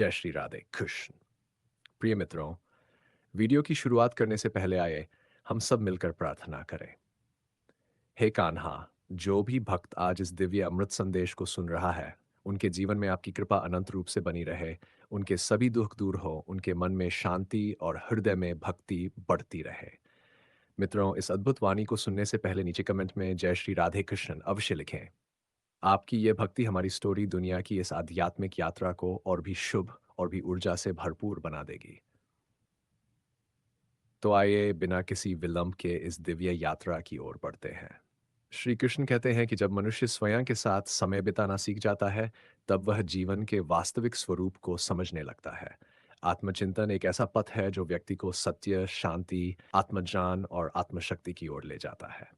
जय श्री राधे कृष्ण। प्रिय मित्रों, वीडियो की शुरुआत करने से पहले आए हम सब मिलकर प्रार्थना करें। हे कान्हा, जो भी भक्त आज इस दिव्य अमृत संदेश को सुन रहा है, उनके जीवन में आपकी कृपा अनंत रूप से बनी रहे। उनके सभी दुख दूर हो, उनके मन में शांति और हृदय में भक्ति बढ़ती रहे। मित्रों, इस अद्भुत वाणी को सुनने से पहले नीचे कमेंट में जय श्री राधे कृष्ण अवश्य लिखें। आपकी ये भक्ति हमारी स्टोरी दुनिया की इस आध्यात्मिक यात्रा को और भी शुभ और भी ऊर्जा से भरपूर बना देगी। तो आइए बिना किसी विलंब के इस दिव्य यात्रा की ओर बढ़ते हैं। श्री कृष्ण कहते हैं कि जब मनुष्य स्वयं के साथ समय बिताना सीख जाता है, तब वह जीवन के वास्तविक स्वरूप को समझने लगता है। आत्मचिंतन एक ऐसा पथ है जो व्यक्ति को सत्य, शांति, आत्मज्ञान और आत्मशक्ति की ओर ले जाता है।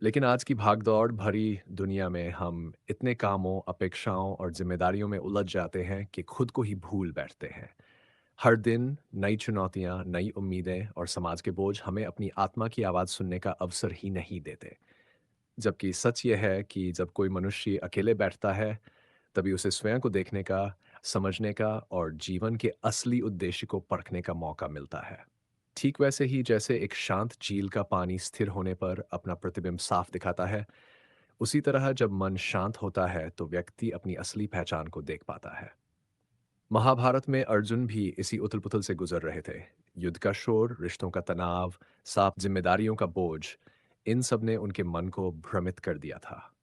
लेकिन आज की भागदौड़ भरी दुनिया में हम इतने कामों, अपेक्षाओं और जिम्मेदारियों में उलझ जाते हैं कि खुद को ही भूल बैठते हैं। हर दिन नई चुनौतियां, नई उम्मीदें और समाज के बोझ हमें अपनी आत्मा की आवाज़ सुनने का अवसर ही नहीं देते। जबकि सच यह है कि जब कोई मनुष्य अकेले बैठता है, तभी उसे स्वयं को देखने का, समझने का और जीवन के असली उद्देश्य को परखने का मौका मिलता है। ठीक वैसे ही जैसे एक शांत झील का पानी स्थिर होने पर अपना प्रतिबिंब साफ दिखाता है, उसी तरह जब मन शांत होता है तो व्यक्ति अपनी असली पहचान को देख पाता है। महाभारत में अर्जुन भी इसी उथल-पुथल से गुजर रहे थे। युद्ध का शोर, रिश्तों का तनाव, साथ जिम्मेदारियों का बोझ, इन सब ने उनके मन को भ्रमित कर दिया था।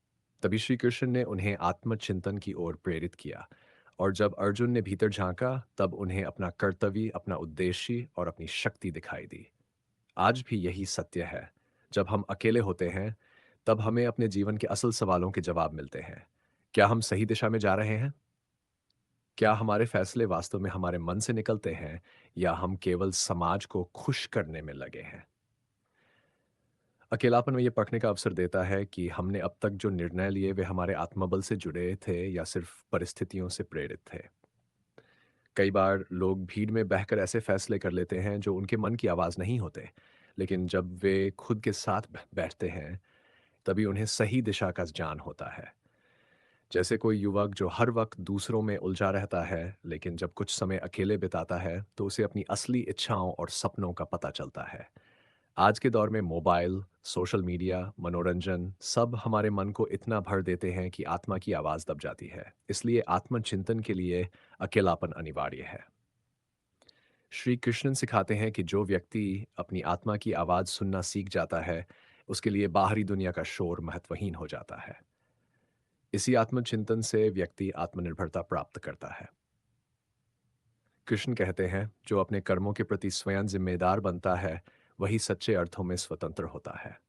तभी श्री कृष्ण ने उन्हें आत्मचिंतन की ओर प्रेरित किया और जब अर्जुन ने भीतर झांका, तब उन्हें अपना कर्तव्य, अपना उद्देश्य और अपनी शक्ति दिखाई दी। आज भी यही सत्य है। जब हम अकेले होते हैं, तब हमें अपने जीवन के असल सवालों के जवाब मिलते हैं। क्या हम सही दिशा में जा रहे हैं? क्या हमारे फैसले वास्तव में हमारे मन से निकलते हैं या हम केवल समाज को खुश करने में लगे हैं? अकेलापन में ये परखने का अवसर देता है कि हमने अब तक जो निर्णय लिए वे हमारे आत्मबल से जुड़े थे या सिर्फ परिस्थितियों से प्रेरित थे। कई बार लोग भीड़ में बहकर ऐसे फैसले कर लेते हैं जो उनके मन की आवाज़ नहीं होते, लेकिन जब वे खुद के साथ बैठते हैं, तभी उन्हें सही दिशा का ज्ञान होता है। जैसे कोई युवक जो हर वक्त दूसरों में उलझा रहता है, लेकिन जब कुछ समय अकेले बिताता है, तो उसे अपनी असली इच्छाओं और सपनों का पता चलता है। आज के दौर में मोबाइल, सोशल मीडिया, मनोरंजन सब हमारे मन को इतना भर देते हैं कि आत्मा की आवाज़ दब जाती है। इसलिए आत्मचिंतन के लिए अकेलापन अनिवार्य है। श्री कृष्ण सिखाते हैं कि जो व्यक्ति अपनी आत्मा की आवाज़ सुनना सीख जाता है, उसके लिए बाहरी दुनिया का शोर महत्वहीन हो जाता है। इसी आत्मचिंतन से व्यक्ति आत्मनिर्भरता प्राप्त करता है। कृष्ण कहते हैं, जो अपने कर्मों के प्रति स्वयं जिम्मेदार बनता है, वही सच्चे अर्थों में स्वतंत्र होता है।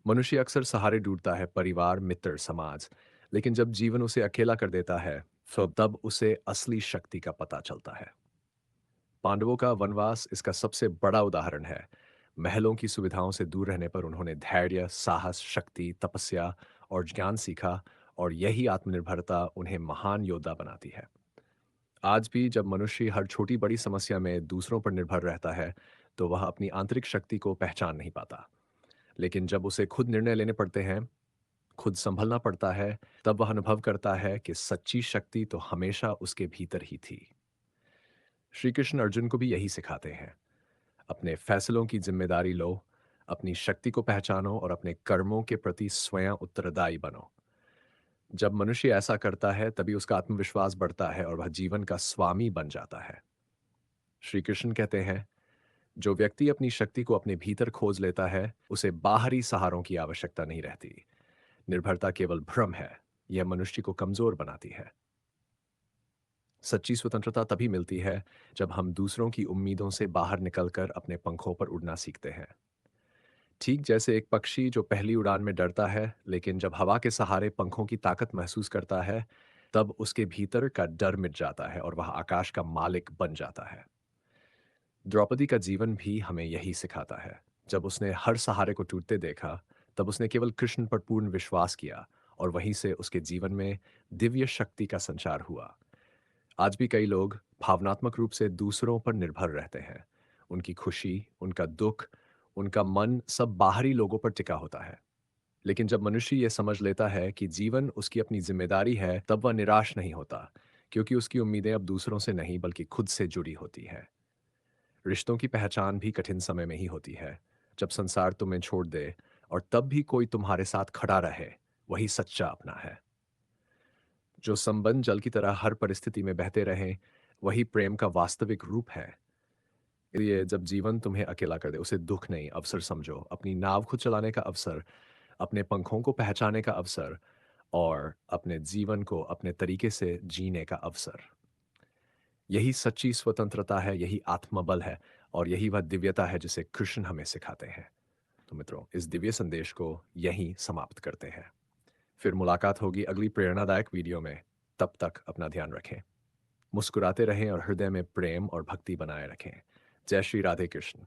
मनुष्य अक्सर सहारे ढूंढता है, परिवार, मित्र, समाज, लेकिन जब जीवन उसे अकेला कर देता है, तो तब उसे असली शक्ति का पता चलता है। पांडवों का वनवास इसका सबसे बड़ा उदाहरण है। महलों की सुविधाओं से दूर रहने पर उन्होंने धैर्य, साहस, शक्ति, तपस्या और ज्ञान सीखा और यही आत्मनिर्भरता उन्हें महान योद्धा बनाती है। आज भी जब मनुष्य हर छोटी बड़ी समस्या में दूसरों पर निर्भर रहता है, तो वह अपनी आंतरिक शक्ति को पहचान नहीं पाता। लेकिन जब उसे खुद निर्णय लेने पड़ते हैं, खुद संभलना पड़ता है, तब वह अनुभव करता है कि सच्ची शक्ति तो हमेशा उसके भीतर ही थी। श्री कृष्ण अर्जुन को भी यही सिखाते हैं। अपने फैसलों की जिम्मेदारी लो, अपनी शक्ति को पहचानो और अपने कर्मों के प्रति स्वयं उत्तरदायी बनो। जब मनुष्य ऐसा करता है, तभी उसका आत्मविश्वास बढ़ता है और वह जीवन का स्वामी बन जाता है। श्री कृष्ण कहते हैं, जो व्यक्ति अपनी शक्ति को अपने भीतर खोज लेता है, उसे बाहरी सहारों की आवश्यकता नहीं रहती। निर्भरता केवल भ्रम है, यह मनुष्य को कमजोर बनाती है। सच्ची स्वतंत्रता तभी मिलती है जब हम दूसरों की उम्मीदों से बाहर निकलकर अपने पंखों पर उड़ना सीखते हैं। ठीक जैसे एक पक्षी जो पहली उड़ान में डरता है, लेकिन जब हवा के सहारे पंखों की ताकत महसूस करता है, तब उसके भीतर का डर मिट जाता है और वह आकाश का मालिक बन जाता है। द्रौपदी का जीवन भी हमें यही सिखाता है। जब उसने हर सहारे को टूटते देखा, तब उसने केवल कृष्ण पर पूर्ण विश्वास किया और वहीं से उसके जीवन में दिव्य शक्ति का संचार हुआ। आज भी कई लोग भावनात्मक रूप से दूसरों पर निर्भर रहते हैं। उनकी खुशी, उनका दुख, उनका मन सब बाहरी लोगों पर टिका होता है। लेकिन जब मनुष्य यह समझ लेता है कि जीवन उसकी अपनी जिम्मेदारी है, तब वह निराश नहीं होता, क्योंकि उसकी उम्मीदें अब दूसरों से नहीं बल्कि खुद से जुड़ी होती हैं। रिश्तों की पहचान भी कठिन समय में ही होती है, जब संसार तुम्हें छोड़ दे और तब भी कोई तुम्हारे साथ खड़ा रहे, वही सच्चा अपना है। जो संबंध जल की तरह हर परिस्थिति में बहते रहें, वही प्रेम का वास्तविक रूप है। इसलिए जब जीवन तुम्हें अकेला कर दे, उसे दुःख नहीं, अवसर समझो। अपनी नाव खुद चलाने का अवसर, अपने पंखों को पहचानने का अवसर और अपने जीवन को अपने तरीके से जीने का अवसर। यही सच्ची स्वतंत्रता है, यही आत्मबल है और यही वह दिव्यता है जिसे कृष्ण हमें सिखाते हैं। तो मित्रों, इस दिव्य संदेश को यहीं समाप्त करते हैं। फिर मुलाकात होगी अगली प्रेरणादायक वीडियो में। तब तक अपना ध्यान रखें, मुस्कुराते रहें और हृदय में प्रेम और भक्ति बनाए रखें। जय श्री राधे कृष्ण।